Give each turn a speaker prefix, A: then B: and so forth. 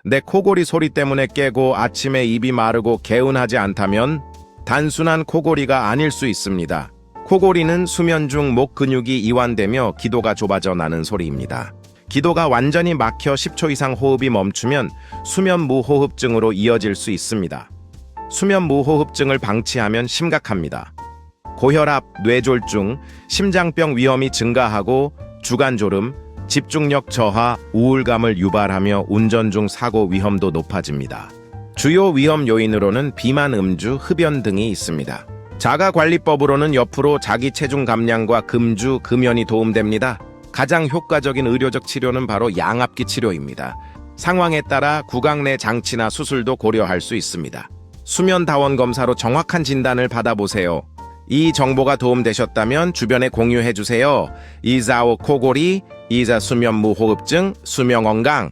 A: 내 코골이 소리 때문에 깨고 아침에 입이 마르고 개운하지 않다면 단순한 코골이가 아닐 수 있습니다. 코골이는 수면 중 목 근육이 이완되며 기도가 좁아져 나는 소리입니다. 기도가 완전히 막혀 10초 이상 호흡이 멈추면 수면 무호흡증으로 이어질 수 있습니다. 수면 무호흡증을 방치하면 심각합니다. 고혈압, 뇌졸중, 심장병 위험이 증가하고 주간졸음, 집중력 저하, 우울감을 유발하며 운전 중 사고 위험도 높아집니다. 주요 위험 요인으로는 비만, 음주, 흡연 등이 있습니다. 자가관리법으로는 옆으로 자기 체중 감량과 금주, 금연이 도움됩니다. 가장 효과적인 의료적 치료는 바로 양압기 치료입니다. 상황에 따라 구강 내 장치나 수술도 고려할 수 있습니다. 수면 다원 검사로 정확한 진단을 받아보세요. 이 정보가 도움되셨다면 주변에 공유해주세요. 이자오 코골이, 이자 수면 무호흡증, 수면 건강.